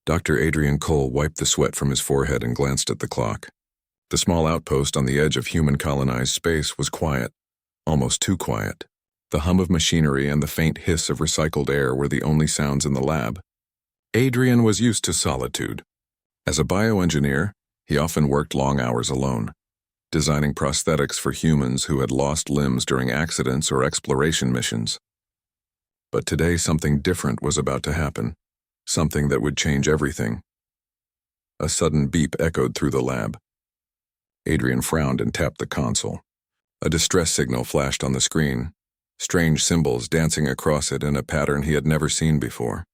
Dr. Adrian Cole wiped the sweat from his forehead and glanced at the clock. The small outpost on the edge of human-colonized space was quiet, almost too quiet. The hum of machinery and the faint hiss of recycled air were the only sounds in the lab. Adrian was used to solitude. As a bioengineer, he often worked long hours alone, designing prosthetics for humans who had lost limbs during accidents or exploration missions. But today something different was about to happen, something that would change everything. A sudden beep echoed through the lab. Adrian frowned and tapped the console. A distress signal flashed on the screen, strange symbols dancing across it in a pattern he had never seen before.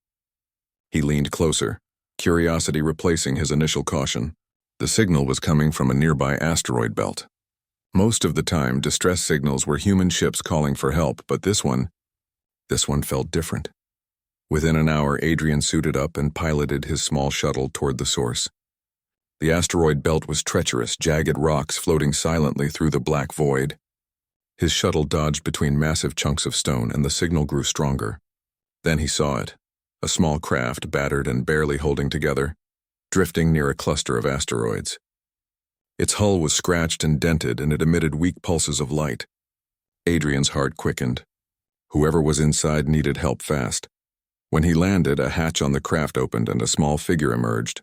He leaned closer, curiosity replacing his initial caution. The signal was coming from a nearby asteroid belt. Most of the time, distress signals were human ships calling for help, but this one felt different. Within an hour, Adrian suited up and piloted his small shuttle toward the source. The asteroid belt was treacherous, jagged rocks floating silently through the black void. His shuttle dodged between massive chunks of stone, and the signal grew stronger. Then he saw it, a small craft, battered and barely holding together, drifting near a cluster of asteroids. Its hull was scratched and dented, and it emitted weak pulses of light. Adrian's heart quickened. Whoever was inside needed help fast. When he landed, a hatch on the craft opened and a small figure emerged.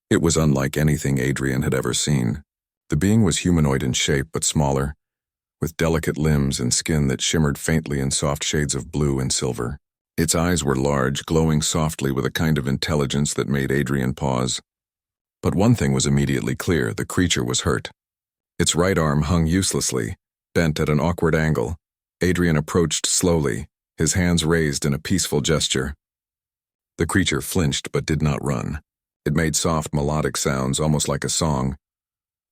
It was unlike anything Adrian had ever seen. The being was humanoid in shape, but smaller, with delicate limbs and skin that shimmered faintly in soft shades of blue and silver. Its eyes were large, glowing softly with a kind of intelligence that made Adrian pause. But one thing was immediately clear: the creature was hurt. Its right arm hung uselessly, bent at an awkward angle. Adrian approached slowly, his hands raised in a peaceful gesture. The creature flinched but did not run. It made soft melodic sounds, almost like a song,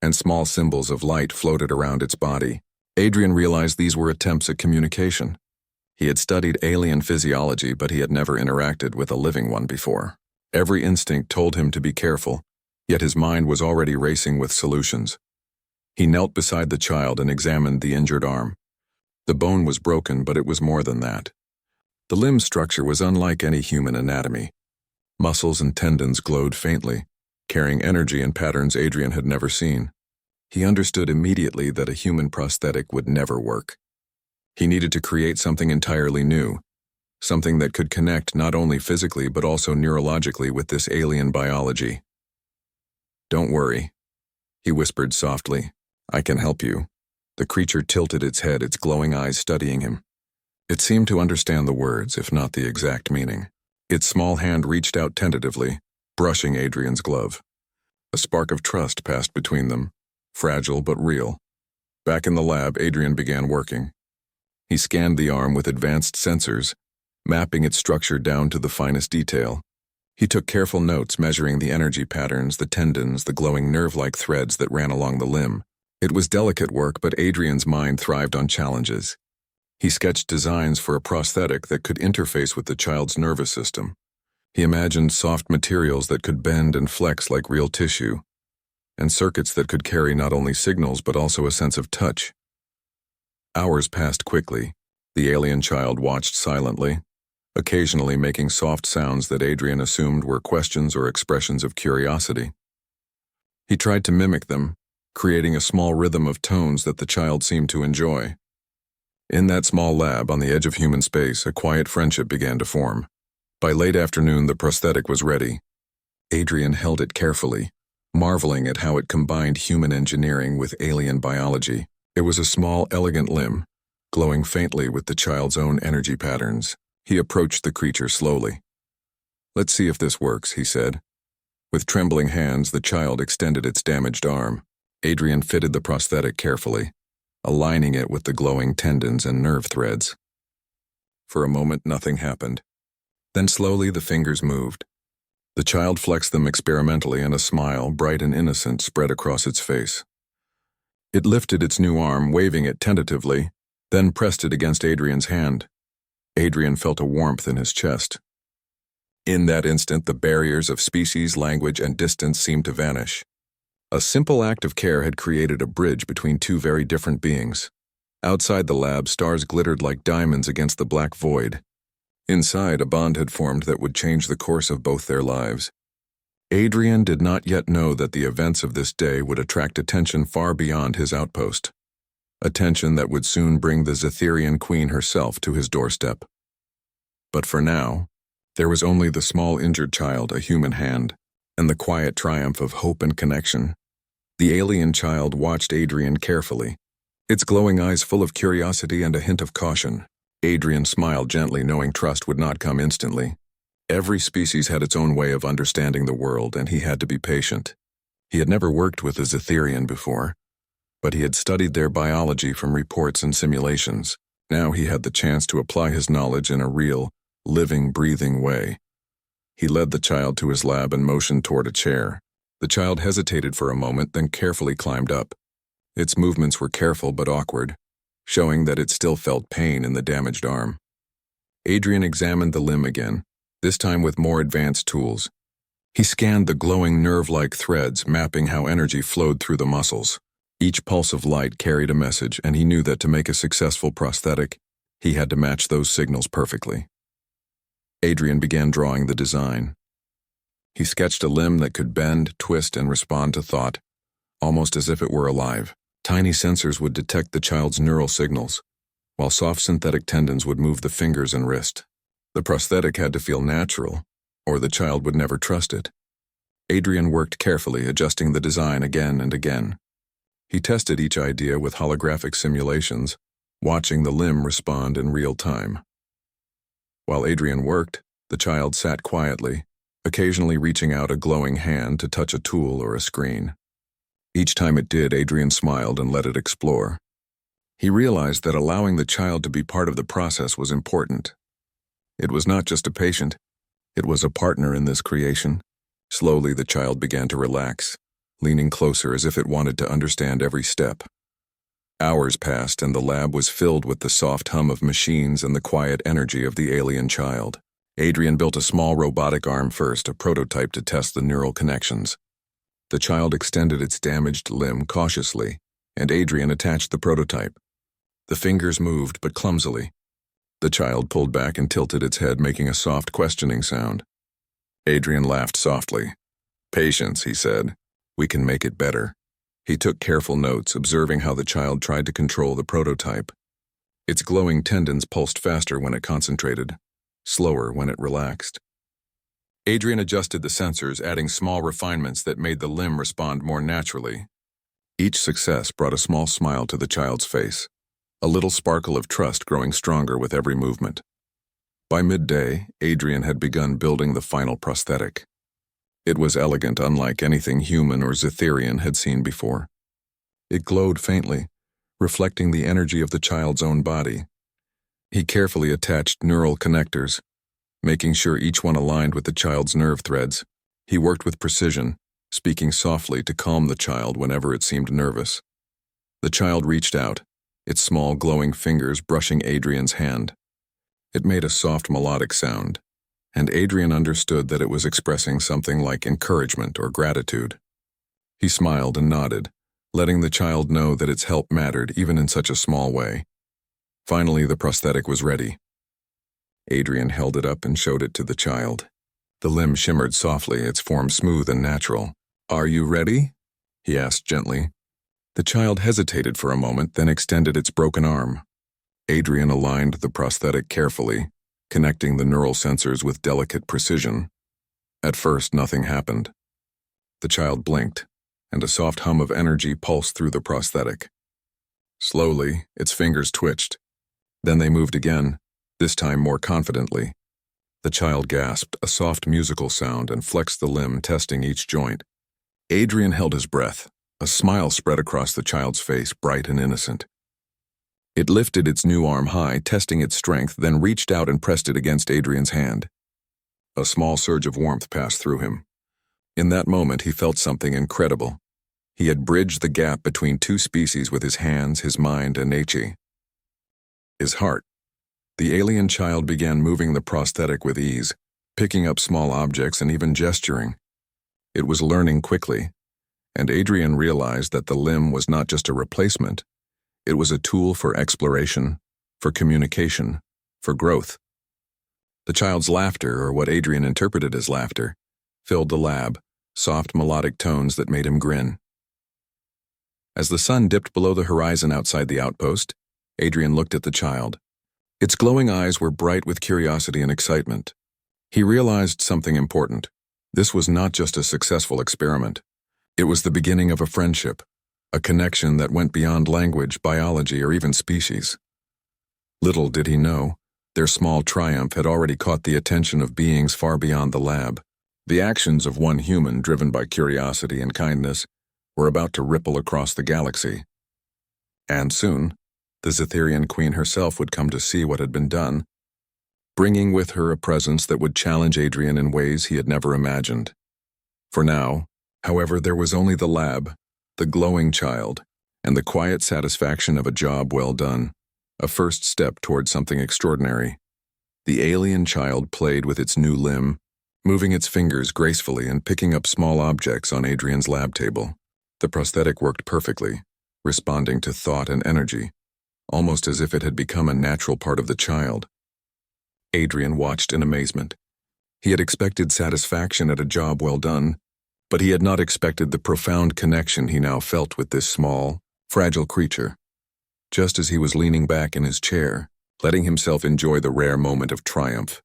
and small symbols of light floated around its body. Adrian realized these were attempts at communication. He had studied alien physiology, but he had never interacted with a living one before. Every instinct told him to be careful, yet his mind was already racing with solutions. He knelt beside the child and examined the injured arm. The bone was broken, but it was more than that. The limb structure was unlike any human anatomy. Muscles and tendons glowed faintly, carrying energy in patterns Adrian had never seen. He understood immediately that a human prosthetic would never work. He needed to create something entirely new, something that could connect not only physically but also neurologically with this alien biology. "Don't worry," he whispered softly. "I can help you." The creature tilted its head, its glowing eyes studying him. It seemed to understand the words, if not the exact meaning. Its small hand reached out tentatively, brushing Adrian's glove. A spark of trust passed between them, fragile but real. Back in the lab, Adrian began working. He scanned the arm with advanced sensors, mapping its structure down to the finest detail. He took careful notes, measuring the energy patterns, the tendons, the glowing nerve-like threads that ran along the limb. It was delicate work, but Adrian's mind thrived on challenges. He sketched designs for a prosthetic that could interface with the child's nervous system. He imagined soft materials that could bend and flex like real tissue, and circuits that could carry not only signals but also a sense of touch. Hours passed quickly. The alien child watched silently, occasionally making soft sounds that Adrian assumed were questions or expressions of curiosity. He tried to mimic them, creating a small rhythm of tones that the child seemed to enjoy. In that small lab on the edge of human space, a quiet friendship began to form. By late afternoon, the prosthetic was ready. Adrian held it carefully, marveling at how it combined human engineering with alien biology. It was a small, elegant limb, glowing faintly with the child's own energy patterns. He approached the creature slowly. "Let's see if this works," he said. With trembling hands, the child extended its damaged arm. Adrian fitted the prosthetic carefully, aligning it with the glowing tendons and nerve threads. For a moment, nothing happened. Then slowly the fingers moved. The child flexed them experimentally, and a smile, bright and innocent, spread across its face. It lifted its new arm, waving it tentatively, then pressed it against Adrian's hand. Adrian felt a warmth in his chest. In that instant, the barriers of species, language, and distance seemed to vanish. A simple act of care had created a bridge between two very different beings. Outside the lab, stars glittered like diamonds against the black void. Inside, a bond had formed that would change the course of both their lives. Adrian did not yet know that the events of this day would attract attention far beyond his outpost. Attention that would soon bring the Zetherian queen herself to his doorstep. But for now, there was only the small injured child, a human hand, and the quiet triumph of hope and connection. The alien child watched Adrian carefully, its glowing eyes full of curiosity and a hint of caution. Adrian smiled gently, knowing trust would not come instantly. Every species had its own way of understanding the world, and he had to be patient. He had never worked with a Zetherian before, but he had studied their biology from reports and simulations. Now he had the chance to apply his knowledge in a real, living, breathing way. He led the child to his lab and motioned toward a chair. The child hesitated for a moment, then carefully climbed up. Its movements were careful but awkward, showing that it still felt pain in the damaged arm. Adrian examined the limb again, this time with more advanced tools. He scanned the glowing nerve-like threads, mapping how energy flowed through the muscles. Each pulse of light carried a message, and he knew that to make a successful prosthetic, he had to match those signals perfectly. Adrian began drawing the design. He sketched a limb that could bend, twist, and respond to thought, almost as if it were alive. Tiny sensors would detect the child's neural signals, while soft synthetic tendons would move the fingers and wrist. The prosthetic had to feel natural, or the child would never trust it. Adrian worked carefully, adjusting the design again and again. He tested each idea with holographic simulations, watching the limb respond in real time. While Adrian worked, the child sat quietly, occasionally reaching out a glowing hand to touch a tool or a screen. Each time it did, Adrian smiled and let it explore. He realized that allowing the child to be part of the process was important. It was not just a patient, it was a partner in this creation. Slowly, the child began to relax, leaning closer as if it wanted to understand every step. Hours passed, and the lab was filled with the soft hum of machines and the quiet energy of the alien child. Adrian built a small robotic arm first, a prototype to test the neural connections. The child extended its damaged limb cautiously, and Adrian attached the prototype. The fingers moved, but clumsily. The child pulled back and tilted its head, making a soft, questioning sound. Adrian laughed softly. "Patience," he said. "We can make it better." He took careful notes, observing how the child tried to control the prototype. Its glowing tendons pulsed faster when it concentrated, slower when it relaxed. Adrian adjusted the sensors, adding small refinements that made the limb respond more naturally. Each success brought a small smile to the child's face, a little sparkle of trust growing stronger with every movement. By midday, Adrian had begun building the final prosthetic. It was elegant, unlike anything human or Zetherian had seen before. It glowed faintly, reflecting the energy of the child's own body. He carefully attached neural connectors, making sure each one aligned with the child's nerve threads. He worked with precision, speaking softly to calm the child whenever it seemed nervous. The child reached out, its small glowing fingers brushing Adrian's hand. It made a soft melodic sound, and Adrian understood that it was expressing something like encouragement or gratitude. He smiled and nodded, letting the child know that its help mattered even in such a small way. Finally, the prosthetic was ready. Adrian held it up and showed it to the child. The limb shimmered softly, its form smooth and natural. "Are you ready?" he asked gently. The child hesitated for a moment, then extended its broken arm. Adrian aligned the prosthetic carefully, connecting the neural sensors with delicate precision. At first, nothing happened. The child blinked, and a soft hum of energy pulsed through the prosthetic. Slowly, its fingers twitched. Then they moved again, this time more confidently. The child gasped, a soft musical sound, and flexed the limb, testing each joint. Adrian held his breath. A smile spread across the child's face, bright and innocent. It lifted its new arm high, testing its strength, then reached out and pressed it against Adrian's hand. A small surge of warmth passed through him. In that moment, he felt something incredible. He had bridged the gap between two species with his hands, his mind, and his heart. The alien child began moving the prosthetic with ease, picking up small objects and even gesturing. It was learning quickly, and Adrian realized that the limb was not just a replacement. It was a tool for exploration, for communication, for growth. The child's laughter, or what Adrian interpreted as laughter, filled the lab, soft melodic tones that made him grin. As the sun dipped below the horizon outside the outpost, Adrian looked at the child. Its glowing eyes were bright with curiosity and excitement. He realized something important. This was not just a successful experiment. It was the beginning of a friendship, a connection that went beyond language, biology, or even species. Little did he know, their small triumph had already caught the attention of beings far beyond the lab. The actions of one human driven by curiosity and kindness were about to ripple across the galaxy. And soon, the Xetherian queen herself would come to see what had been done, bringing with her a presence that would challenge Adrian in ways he had never imagined. For now, however, there was only the lab, the glowing child, and the quiet satisfaction of a job well done, a first step toward something extraordinary. The alien child played with its new limb, moving its fingers gracefully and picking up small objects on Adrian's lab table. The prosthetic worked perfectly, responding to thought and energy, almost as if it had become a natural part of the child. Adrian watched in amazement. He had expected satisfaction at a job well done, but he had not expected the profound connection he now felt with this small, fragile creature. Just as he was leaning back in his chair, letting himself enjoy the rare moment of triumph,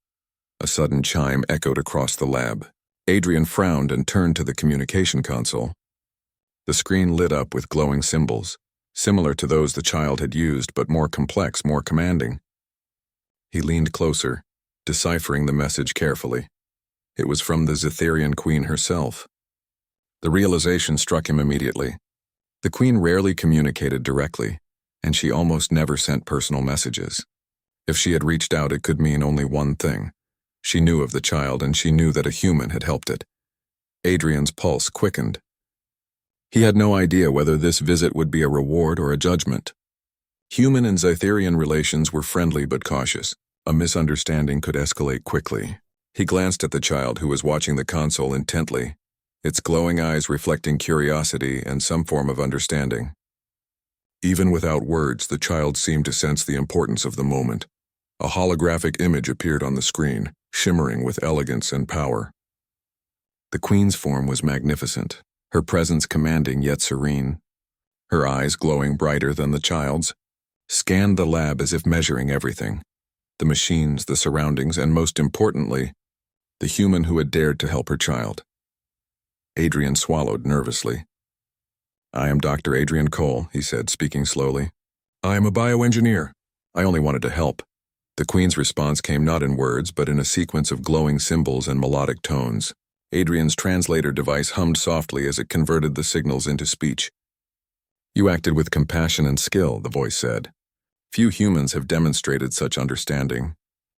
a sudden chime echoed across the lab. Adrian frowned and turned to the communication console. The screen lit up with glowing symbols, similar to those the child had used, but more complex, more commanding. He leaned closer, deciphering the message carefully. It was from the Xetherian queen herself. The realization struck him immediately. The queen rarely communicated directly, and she almost never sent personal messages. If she had reached out, it could mean only one thing. She knew of the child, and she knew that a human had helped it. Adrian's pulse quickened. He had no idea whether this visit would be a reward or a judgment. Human and Xetherian relations were friendly but cautious. A misunderstanding could escalate quickly. He glanced at the child, who was watching the console intently, its glowing eyes reflecting curiosity and some form of understanding. Even without words, the child seemed to sense the importance of the moment. A holographic image appeared on the screen, shimmering with elegance and power. The queen's form was magnificent, her presence commanding yet serene. Her eyes, glowing brighter than the child's, scanned the lab as if measuring everything. The machines, the surroundings, and most importantly, the human who had dared to help her child. Adrian swallowed nervously. "I am Dr. Adrian Cole," he said, speaking slowly. "I am a bioengineer. I only wanted to help." The queen's response came not in words, but in a sequence of glowing symbols and melodic tones. Adrian's translator device hummed softly as it converted the signals into speech. "You acted with compassion and skill," the voice said. "Few humans have demonstrated such understanding.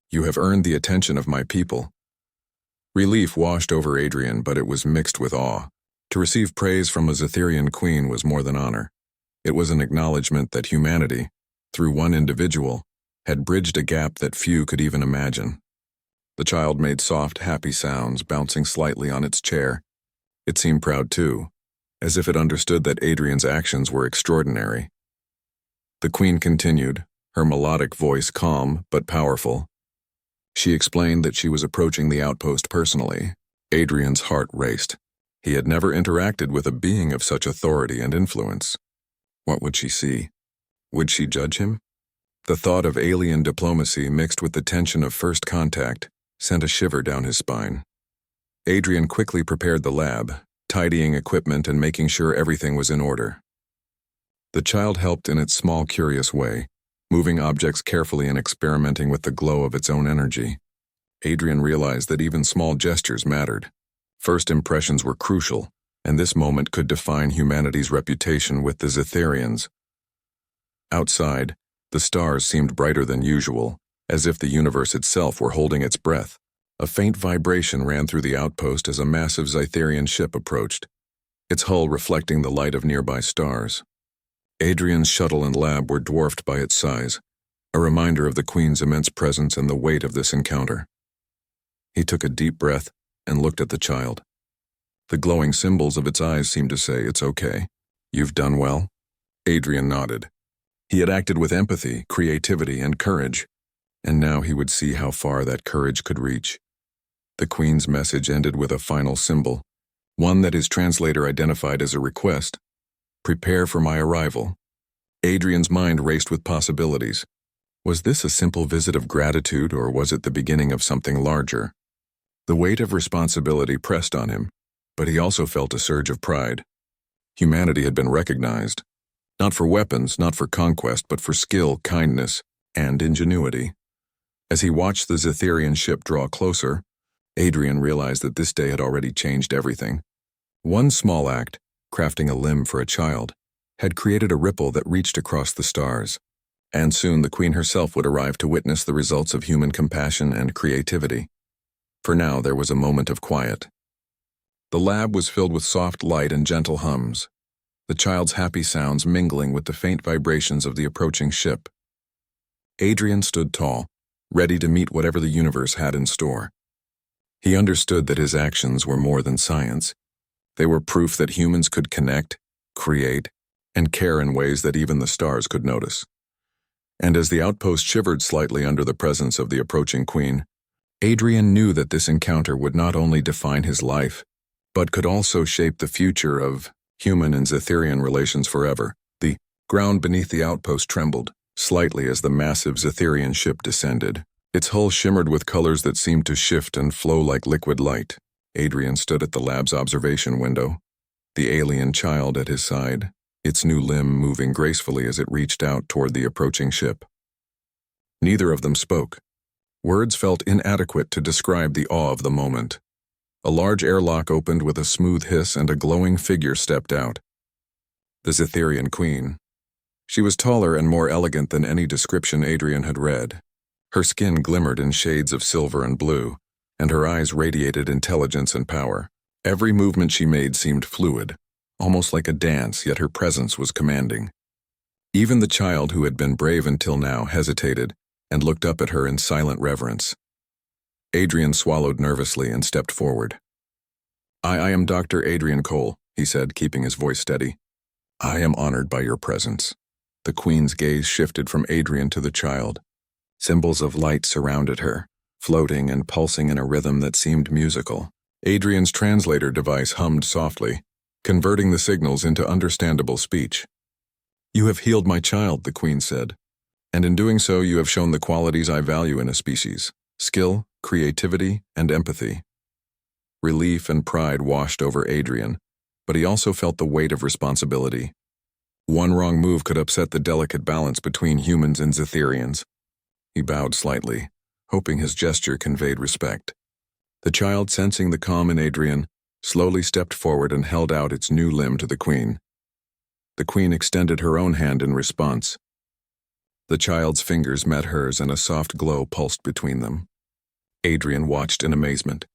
You have earned the attention of my people." Relief washed over Adrian, but it was mixed with awe. To receive praise from a Xetherian queen was more than honor. It was an acknowledgement that humanity, through one individual, had bridged a gap that few could even imagine. The child made soft, happy sounds, bouncing slightly on its chair. It seemed proud too, as if it understood that Adrian's actions were extraordinary. The queen continued, her melodic voice calm but powerful. She explained that she was approaching the outpost personally. Adrian's heart raced. He had never interacted with a being of such authority and influence. What would she see? Would she judge him? The thought of alien diplomacy mixed with the tension of first contact sent a shiver down his spine. Adrian quickly prepared the lab, tidying equipment and making sure everything was in order. The child helped in its small, curious way, moving objects carefully and experimenting with the glow of its own energy. Adrian realized that even small gestures mattered. First impressions were crucial, and this moment could define humanity's reputation with the Xetherians. Outside, the stars seemed brighter than usual, as if the universe itself were holding its breath. A faint vibration ran through the outpost as a massive Xetherian ship approached, its hull reflecting the light of nearby stars. Adrian's shuttle and lab were dwarfed by its size, a reminder of the Queen's immense presence and the weight of this encounter. He took a deep breath and looked at the child. The glowing symbols of its eyes seemed to say, "It's okay. You've done well." Adrian nodded. He had acted with empathy, creativity, and courage, and now he would see how far that courage could reach. The Queen's message ended with a final symbol, one that his translator identified as a request. Prepare for my arrival. Adrian's mind raced with possibilities. Was this a simple visit of gratitude, or was it the beginning of something larger? The weight of responsibility pressed on him, but he also felt a surge of pride. Humanity had been recognized, not for weapons, not for conquest, but for skill, kindness, and ingenuity. As he watched the Zetherian ship draw closer, Adrian realized that this day had already changed everything. One small act, crafting a limb for a child, had created a ripple that reached across the stars, and soon the Queen herself would arrive to witness the results of human compassion and creativity. For now, there was a moment of quiet. The lab was filled with soft light and gentle hums, the child's happy sounds mingling with the faint vibrations of the approaching ship. Adrian stood tall, ready to meet whatever the universe had in store. He understood that his actions were more than science. They were proof that humans could connect, create, and care in ways that even the stars could notice. And as the outpost shivered slightly under the presence of the approaching Queen, Adrian knew that this encounter would not only define his life, but could also shape the future of human and Zetherian relations forever. The ground beneath the outpost trembled slightly as the massive Zetherian ship descended. Its hull shimmered with colors that seemed to shift and flow like liquid light. Adrian stood at the lab's observation window, the alien child at his side, its new limb moving gracefully as it reached out toward the approaching ship. Neither of them spoke. Words felt inadequate to describe the awe of the moment. A large airlock opened with a smooth hiss and a glowing figure stepped out. The Zetherian Queen. She was taller and more elegant than any description Adrian had read. Her skin glimmered in shades of silver and blue, and her eyes radiated intelligence and power. Every movement she made seemed fluid, almost like a dance, yet her presence was commanding. Even the child who had been brave until now hesitated and looked up at her in silent reverence. Adrian swallowed nervously and stepped forward. I am Dr. Adrian Cole, he said, keeping his voice steady. I am honored by your presence. The Queen's gaze shifted from Adrian to the child. Symbols of light surrounded her, floating and pulsing in a rhythm that seemed musical. Adrian's translator device hummed softly, converting the signals into understandable speech. You have healed my child, the Queen said, and in doing so you have shown the qualities I value in a species: skill, creativity, and empathy. Relief and pride washed over Adrian, but he also felt the weight of responsibility. One wrong move could upset the delicate balance between humans and Zetherians. He bowed slightly, hoping his gesture conveyed respect. The child, sensing the calm in Adrian, slowly stepped forward and held out its new limb to the Queen. The Queen extended her own hand in response. The child's fingers met hers and a soft glow pulsed between them. Adrian watched in amazement.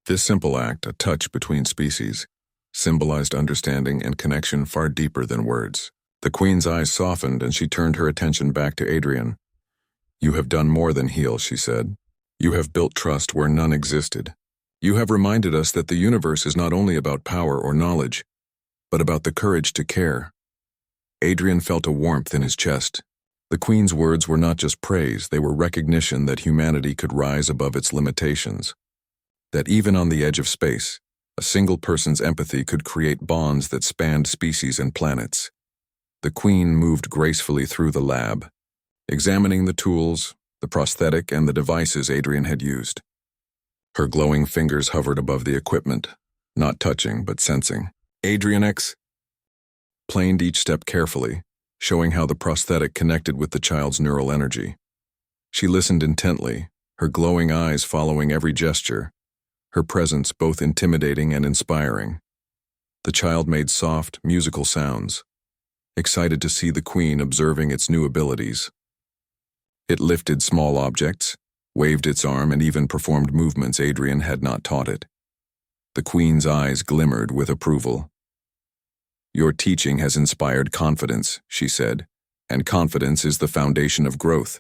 This simple act, a touch between species, symbolized understanding and connection far deeper than words. The Queen's eyes softened and she turned her attention back to Adrian. You have done more than heal, she said. You have built trust where none existed. You have reminded us that the universe is not only about power or knowledge, but about the courage to care. Adrian felt a warmth in his chest. The Queen's words were not just praise, they were recognition that humanity could rise above its limitations. That even on the edge of space, a single person's empathy could create bonds that spanned species and planets. The Queen moved gracefully through the lab, examining the tools, the prosthetic, and the devices Adrian had used. Her glowing fingers hovered above the equipment, not touching but sensing. Adrian planed each step carefully, showing how the prosthetic connected with the child's neural energy. She listened intently, her glowing eyes following every gesture, her presence both intimidating and inspiring. The child made soft, musical sounds, excited to see the Queen observing its new abilities. It lifted small objects, waved its arm, and even performed movements Adrian had not taught it. The Queen's eyes glimmered with approval. Your teaching has inspired confidence, she said, and confidence is the foundation of growth.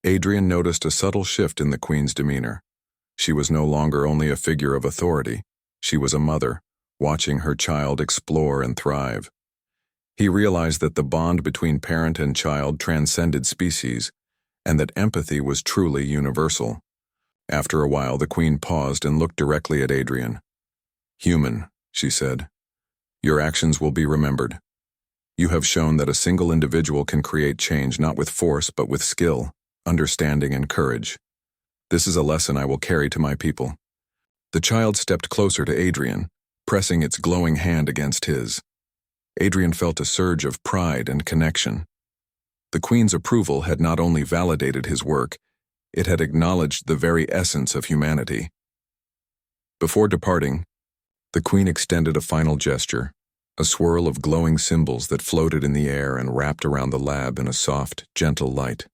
Adrian noticed a subtle shift in the Queen's demeanor. She was no longer only a figure of authority. She was a mother, watching her child explore and thrive. He realized that the bond between parent and child transcended species, and that empathy was truly universal. After a while, the Queen paused and looked directly at Adrian. Human, she said. "Your actions will be remembered. You have shown that a single individual can create change not with force but with skill, understanding, and courage. This is a lesson I will carry to my people." The child stepped closer to Adrian, pressing its glowing hand against his. Adrian felt a surge of pride and connection. The Queen's approval had not only validated his work, it had acknowledged the very essence of humanity. Before departing, the Queen extended a final gesture, a swirl of glowing symbols that floated in the air and wrapped around the lab in a soft, gentle light.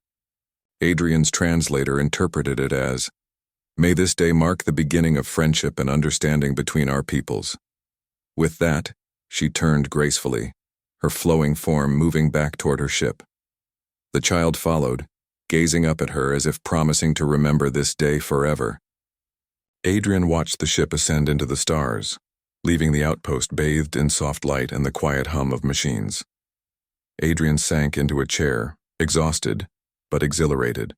Adrian's translator interpreted it as, "May this day mark the beginning of friendship and understanding between our peoples." With that, she turned gracefully, her flowing form moving back toward her ship. The child followed, gazing up at her as if promising to remember this day forever. Adrian watched the ship ascend into the stars, leaving the outpost bathed in soft light and the quiet hum of machines. Adrian sank into a chair, exhausted, but exhilarated.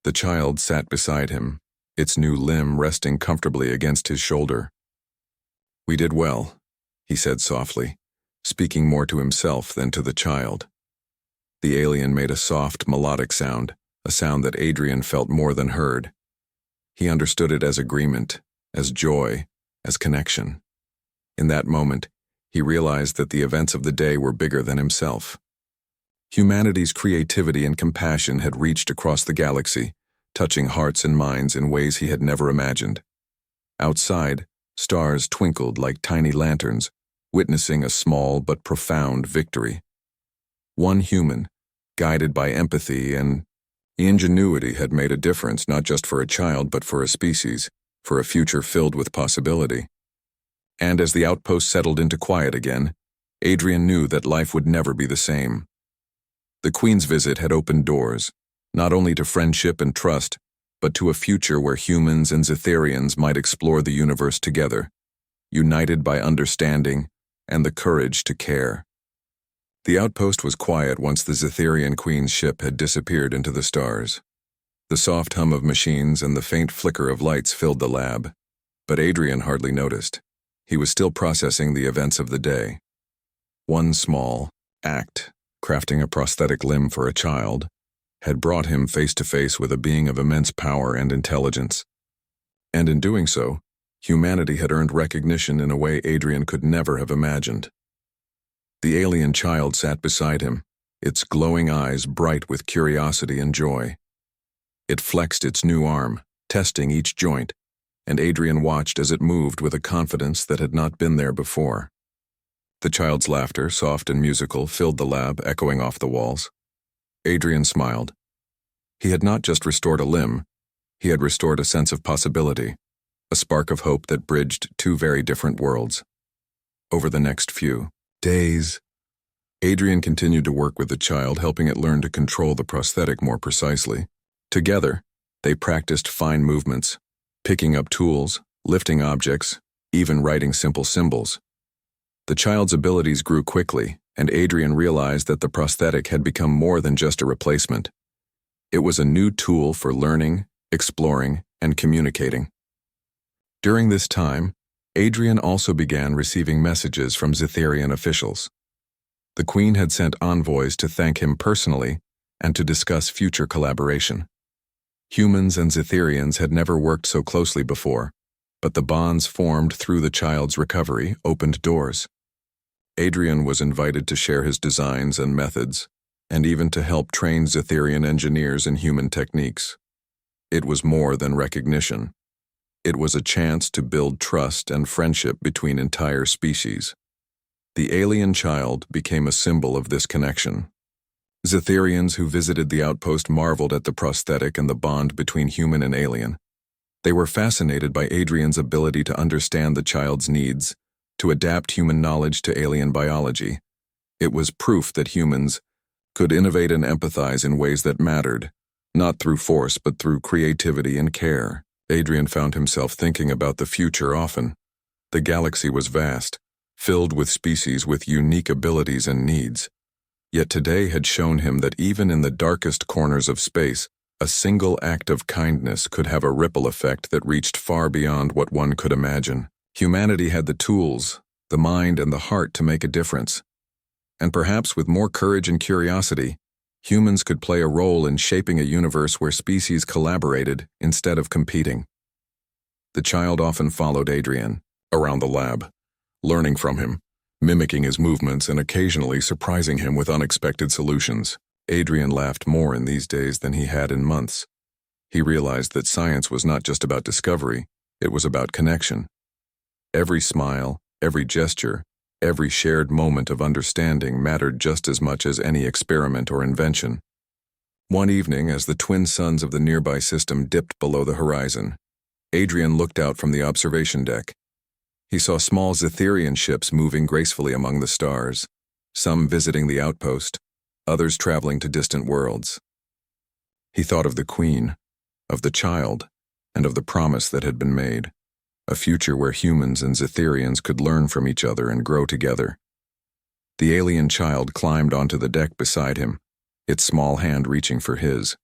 The child sat beside him, its new limb resting comfortably against his shoulder. "We did well," he said softly, speaking more to himself than to the child. The alien made a soft, melodic sound, a sound that Adrian felt more than heard. He understood it as agreement, as joy, as connection. In that moment, he realized that the events of the day were bigger than himself. Humanity's creativity and compassion had reached across the galaxy, touching hearts and minds in ways he had never imagined. Outside, stars twinkled like tiny lanterns, witnessing a small but profound victory. One human, guided by empathy and ingenuity, had made a difference not just for a child but for a species, for a future filled with possibility. And as the outpost settled into quiet again, Adrian knew that life would never be the same. The Queen's visit had opened doors, not only to friendship and trust, but to a future where humans and Zetherians might explore the universe together, united by understanding and the courage to care. The outpost was quiet once the Zetherian Queen's ship had disappeared into the stars. The soft hum of machines and the faint flicker of lights filled the lab, but Adrian hardly noticed. He was still processing the events of the day. One small act, crafting a prosthetic limb for a child, had brought him face to face with a being of immense power and intelligence. And in doing so, humanity had earned recognition in a way Adrian could never have imagined. The alien child sat beside him, its glowing eyes bright with curiosity and joy. It flexed its new arm, testing each joint, and Adrian watched as it moved with a confidence that had not been there before. The child's laughter, soft and musical, filled the lab, echoing off the walls. Adrian smiled. He had not just restored a limb, he had restored a sense of possibility, a spark of hope that bridged two very different worlds. Over the next few days, Adrian continued to work with the child, helping it learn to control the prosthetic more precisely. Together, they practiced fine movements, picking up tools, lifting objects, even writing simple symbols. The child's abilities grew quickly, and Adrian realized that the prosthetic had become more than just a replacement. It was a new tool for learning, exploring, and communicating. During this time, Adrian also began receiving messages from Zetherian officials. The Queen had sent envoys to thank him personally and to discuss future collaboration. Humans and Zetherians had never worked so closely before, but the bonds formed through the child's recovery opened doors. Adrian was invited to share his designs and methods, and even to help train Zetherian engineers in human techniques. It was more than recognition. It was a chance to build trust and friendship between entire species. The alien child became a symbol of this connection. Zetherians who visited the outpost marveled at the prosthetic and the bond between human and alien. They were fascinated by Adrian's ability to understand the child's needs, to adapt human knowledge to alien biology. It was proof that humans could innovate and empathize in ways that mattered, not through force but through creativity and care. Adrian found himself thinking about the future often. The galaxy was vast, filled with species with unique abilities and needs. Yet today had shown him that even in the darkest corners of space, a single act of kindness could have a ripple effect that reached far beyond what one could imagine. Humanity had the tools, the mind, and the heart to make a difference. And perhaps with more courage and curiosity, humans could play a role in shaping a universe where species collaborated instead of competing. The child often followed Adrian around the lab, learning from him, mimicking his movements, and occasionally surprising him with unexpected solutions. Adrian laughed more in these days than he had in months. He realized that science was not just about discovery, it was about connection. Every smile, every gesture, every shared moment of understanding mattered just as much as any experiment or invention. One evening, as the twin suns of the nearby system dipped below the horizon, Adrian looked out from the observation deck. He saw small Zetherian ships moving gracefully among the stars, some visiting the outpost, others traveling to distant worlds. He thought of the Queen, of the child, and of the promise that had been made, a future where humans and Zetherians could learn from each other and grow together. The alien child climbed onto the deck beside him, its small hand reaching for his.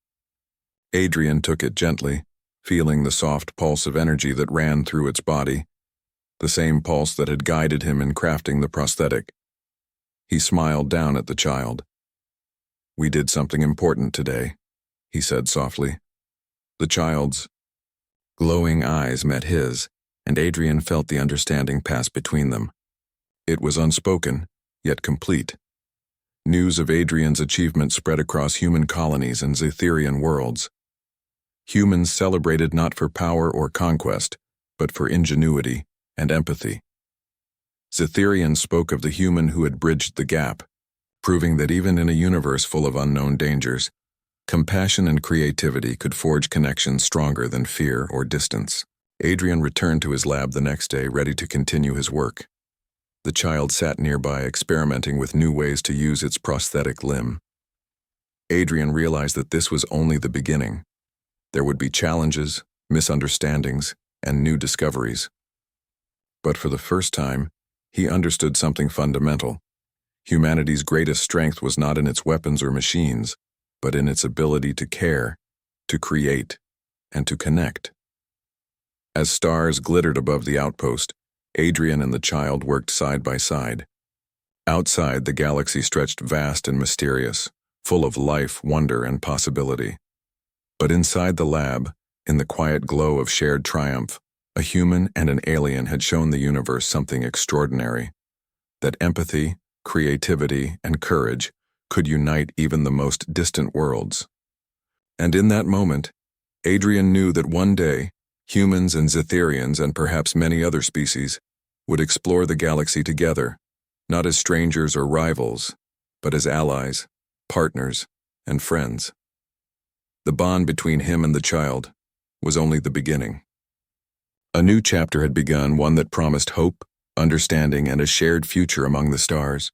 Adrian took it gently, feeling the soft pulse of energy that ran through its body, the same pulse that had guided him in crafting the prosthetic. He smiled down at the child. "We did something important today," he said softly. The child's glowing eyes met his, and Adrian felt the understanding pass between them. It was unspoken, yet complete. News of Adrian's achievement spread across human colonies and Zetherian worlds. Humans celebrated not for power or conquest, but for ingenuity and empathy. Zetherians spoke of the human who had bridged the gap, proving that even in a universe full of unknown dangers, compassion and creativity could forge connections stronger than fear or distance. Adrian returned to his lab the next day, ready to continue his work. The child sat nearby, experimenting with new ways to use its prosthetic limb. Adrian realized that this was only the beginning. There would be challenges, misunderstandings, and new discoveries. But for the first time, he understood something fundamental. Humanity's greatest strength was not in its weapons or machines, but in its ability to care, to create, and to connect. As stars glittered above the outpost, Adrian and the child worked side by side. Outside, the galaxy stretched vast and mysterious, full of life, wonder, and possibility. But inside the lab, in the quiet glow of shared triumph, a human and an alien had shown the universe something extraordinary, that empathy, creativity, and courage could unite even the most distant worlds. And in that moment, Adrian knew that one day, humans and Zetherians, and perhaps many other species, would explore the galaxy together, not as strangers or rivals, but as allies, partners, and friends. The bond between him and the child was only the beginning. A new chapter had begun, one that promised hope, understanding, and a shared future among the stars.